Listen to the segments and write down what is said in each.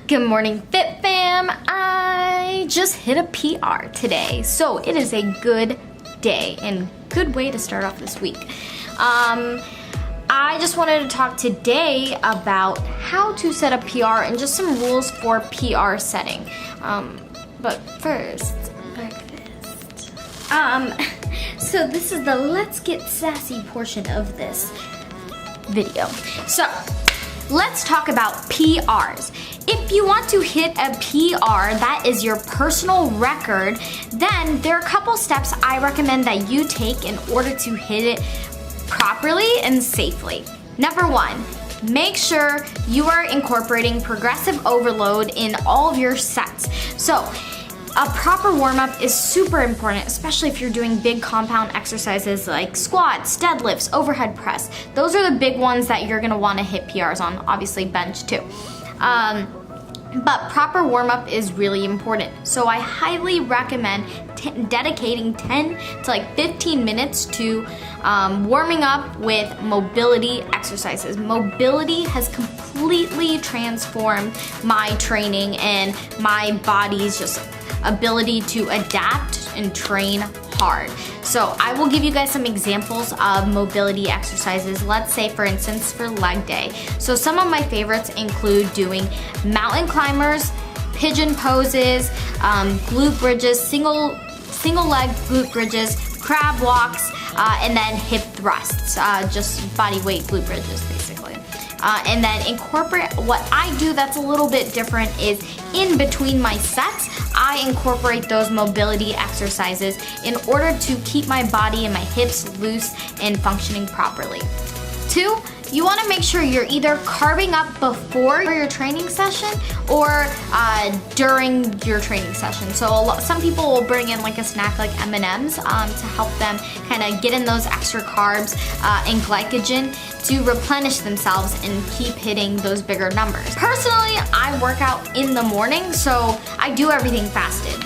Good morning, Fit Fam. I just hit a PR today, so it is a good day and good way to start off this week. I just wanted to talk today about how to set a PR and just some rules for PR setting. But first, breakfast. So this is the let's get sassy portion of this video. So let's talk about PRs. If you want to hit a PR that is your personal record, then there are a couple steps I recommend that you take in order to hit it properly and safely. Number one, make sure you are incorporating progressive overload in all of your sets. So a proper warm-up is super important, especially if you're doing big compound exercises like squats, deadlifts, overhead press. Those are the big ones that you're gonna wanna hit PRs on, obviously bench too. But proper warm-up is really important. So I highly recommend dedicating 10 to 15 minutes to warming up with mobility exercises. Mobility has completely transformed my training and my body's just ability to adapt and train hard. So I will give you guys some examples of mobility exercises. Let's say for instance for leg day. So some of my favorites include doing mountain climbers, pigeon poses, glute bridges, single leg glute bridges, crab walks, and then hip thrusts, just body weight glute bridges basically. And then incorporate, what I do that's a little bit different is in between my sets, I incorporate those mobility exercises in order to keep my body and my hips loose and functioning properly. 2, you want to make sure you're either carbing up before your training session or during your training session. So some people will bring in a snack like M&Ms to help them kind of get in those extra carbs and glycogen to replenish themselves and keep hitting those bigger numbers. Personally, I work out in the morning, so I do everything fasted.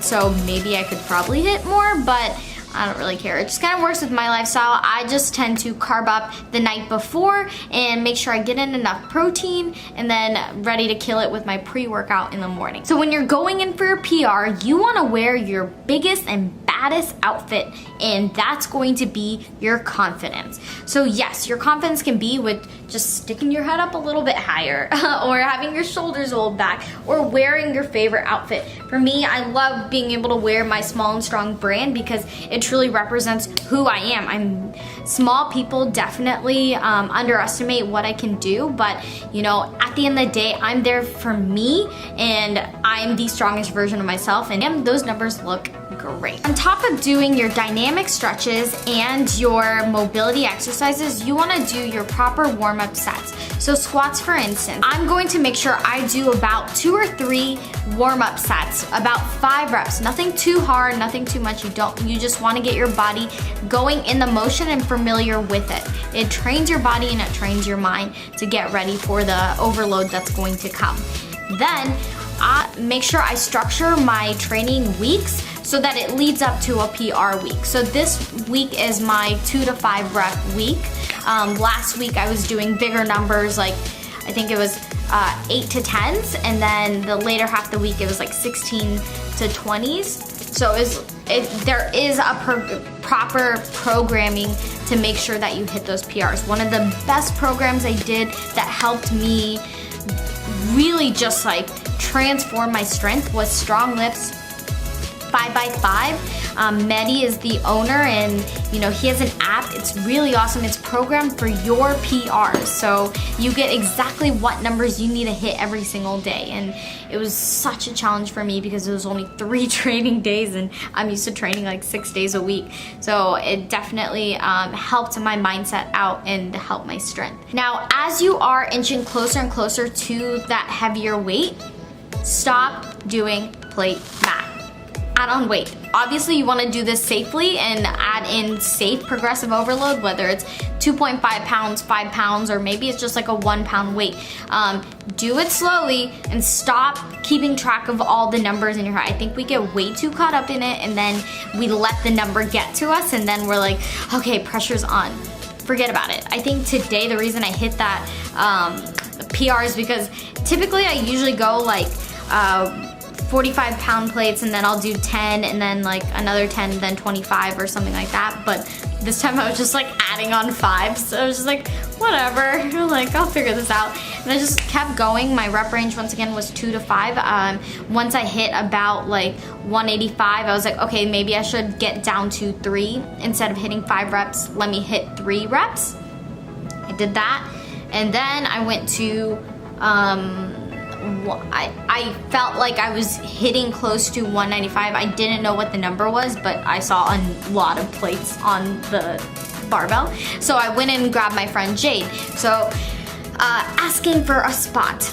So maybe I could probably hit more, but I don't really care. It just kind of works with my lifestyle. I just tend to carb up the night before and make sure I get in enough protein and then ready to kill it with my pre-workout in the morning. So when you're going in for your PR, you want to wear your biggest and baddest outfit, and that's going to be your confidence. So yes, your confidence can be with just sticking your head up a little bit higher or having your shoulders rolled back or wearing your favorite outfit. For me, I love being able to wear my Small and Strong brand because it truly represents who I am. Small people definitely underestimate what I can do, but you know, at the end of the day, I'm there for me and I'm the strongest version of myself, and those numbers look great. On top of doing your dynamic stretches and your mobility exercises, you want to do your proper warm-up sets. So squats, for instance, I'm going to make sure I do about 2 or 3 warm-up sets, about 5 reps. Nothing too hard, nothing too much. You just want to get your body going in the motion and familiar with it. It trains your body and it trains your mind to get ready for the overload that's going to come. Then make sure I structure my training weeks so that it leads up to a PR week. So this week is my 2 to 5 rep week. Last week I was doing bigger numbers, I think it was 8 to 10s, and then the later half of the week it was 16 to 20s. So there is a proper programming to make sure that you hit those PRs. One of the best programs I did that helped me really just transform my strength was Strong Lifts 5x5. Mehdi is the owner, and he has an app. It's really awesome. It's programmed for your PRs, so you get exactly what numbers you need to hit every single day. And it was such a challenge for me because it was only 3 training days, and I'm used to training 6 days a week. So it definitely helped my mindset out and helped my strength. Now, as you are inching closer and closer to that heavier weight, stop doing plate math. Add on weight. Obviously you want to do this safely and add in safe progressive overload, whether it's 2.5 pounds, 5 pounds, or maybe it's just a 1 pound weight. Do it slowly and stop keeping track of all the numbers in your head. I think we get way too caught up in it and then we let the number get to us and then we're okay, pressure's on. Forget about it. I think today the reason I hit that PRs because typically I usually go like 45-pound plates and then I'll do 10 and then like another 10 and then 25 or something like that. But this time I was just like adding on 5, so I was just like, whatever, like I'll figure this out. And I just kept going. My rep range once again was 2 to 5. Once I hit about like 185, I was like, okay, maybe I should get down to 3. Instead of hitting 5 reps, let me hit 3 reps. I did that. And then I went to, I felt like I was hitting close to 195. I didn't know what the number was, but I saw a lot of plates on the barbell. So I went in and grabbed my friend Jade. So asking for a spot.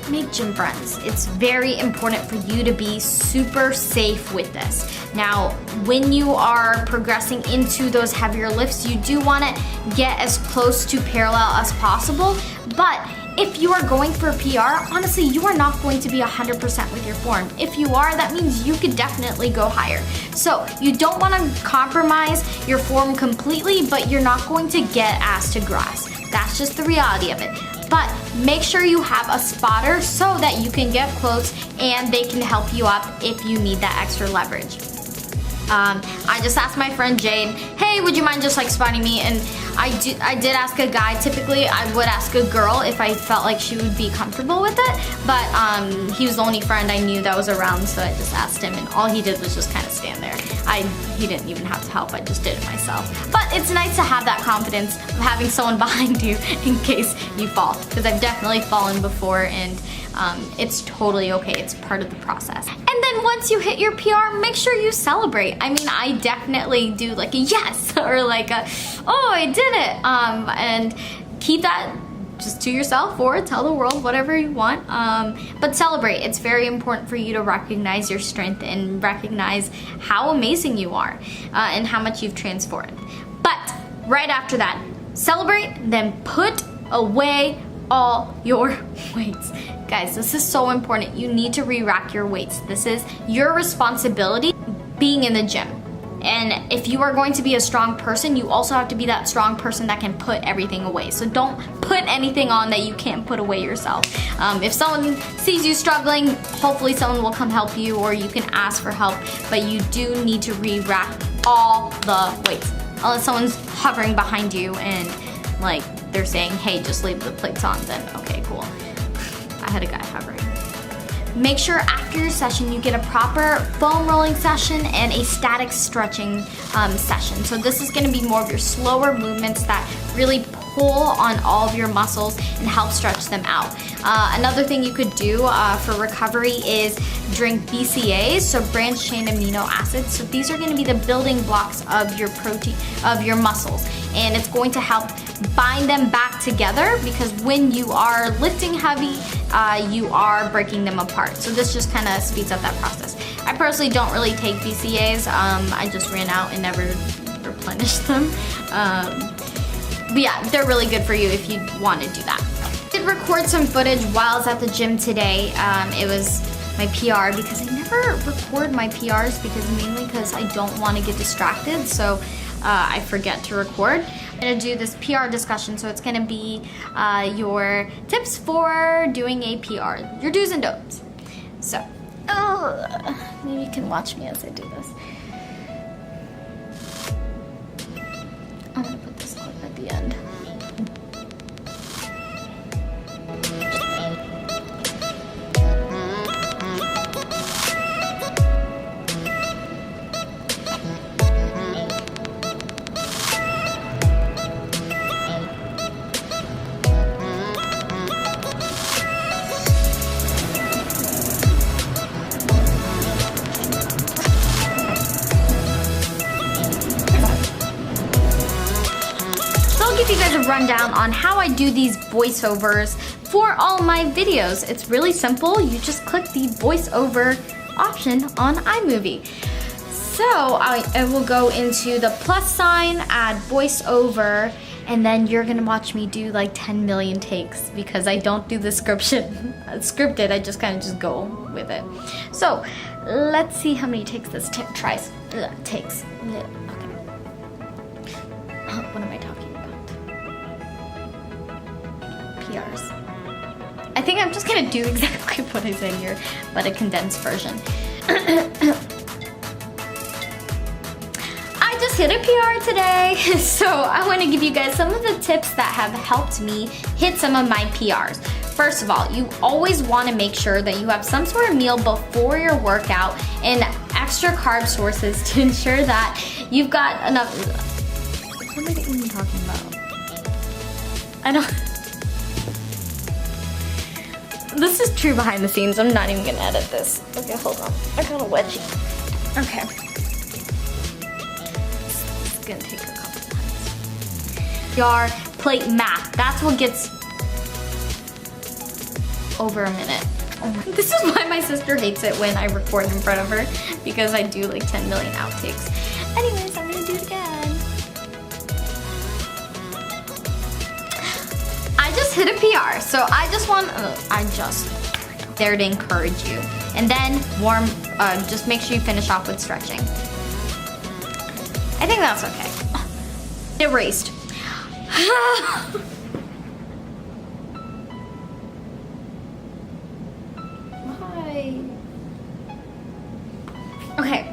Make gym friends. It's very important for you to be super safe with this. Now, when you are progressing into those heavier lifts, you do want to get as close to parallel as possible, but if you are going for a PR, honestly, you are not going to be 100% with your form. If you are, that means you could definitely go higher. So you don't want to compromise your form completely, but you're not going to get ass to grass. That's just the reality of it. But make sure you have a spotter so that you can get close and they can help you up if you need that extra leverage. I just asked my friend Jade, hey, would you mind just like spotting me? And I did ask a guy. Typically I would ask a girl if I felt like she would be comfortable with it, but he was the only friend I knew that was around, so I just asked him, and all he did was just kind of stand there. He didn't even have to help, I just did it myself. But it's nice to have that confidence of having someone behind you in case you fall, because I've definitely fallen before, and it's totally okay. It's part of the process. And then once you hit your PR, make sure you celebrate. I mean, I definitely do like a yes or like a, oh, I did it. And keep that just to yourself or tell the world, whatever you want. But celebrate. It's very important for you to recognize your strength and recognize how amazing you are and how much you've transformed. But right after that, celebrate, then put away all your weights. Guys, this is so important. You need to re-rack your weights. This is your responsibility being in the gym. And if you are going to be a strong person, you also have to be that strong person that can put everything away. So don't put anything on that you can't put away yourself. If someone sees you struggling, hopefully someone will come help you, or you can ask for help, but you do need to re-rack all the weights. Unless someone's hovering behind you and like they're saying, hey, just leave the plates on, then okay, cool. I had a guy hovering. Make sure after your session you get a proper foam rolling session and a static stretching session. So this is going to be more of your slower movements that really pull on all of your muscles and help stretch them out. Another thing you could do for recovery is drink BCAAs, so branched chain amino acids. So these are going to be the building blocks of your protein, of your muscles, and it's going to help bind them back together, because when you are lifting heavy, you are breaking them apart. So this just kind of speeds up that process. I personally don't really take BCAAs. I just ran out and never replenished them. But yeah, they're really good for you if you want to do that. I did record some footage while I was at the gym today. It was my PR, because I never record my PRs mainly because I don't want to get distracted, so I forget to record. I'm gonna do this PR discussion, so it's gonna be your tips for doing a PR, your do's and don'ts. So, maybe you can watch me as I do this. I'm gonna put this clip at the end. Give you guys a rundown on how I do these voiceovers for all my videos. It's really simple. You just click the voiceover option on iMovie. So I will go into the plus sign, add voiceover, and then you're gonna watch me do like 10 million takes, because I don't do the scripted. I just kind of just go with it. So let's see how many takes this takes. Okay. What am I talking about? PRs. think I'm just gonna do exactly what I said here, but a condensed version. I just hit a PR today, so I want to give you guys some of the tips that have helped me hit some of my PRs. First of all, you always want to make sure that you have some sort of meal before your workout and extra carb sources to ensure that you've got enough. What am I even talking about? I don't. This is true behind the scenes. I'm not even gonna edit this. Okay, hold on. I got a wedgie. Okay. It's gonna take a couple times. Your plate math. That's what gets over a minute. Oh my. This is why my sister hates it when I record in front of her, because I do like 10 million outtakes. Anyways, I'm gonna do it again. I just hit a PR, so I just there to encourage you. And then just make sure you finish off with stretching. I think that's okay. Erased. Why? Okay.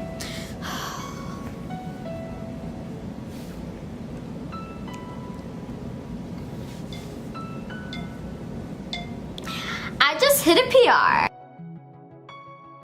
I just hit a PR.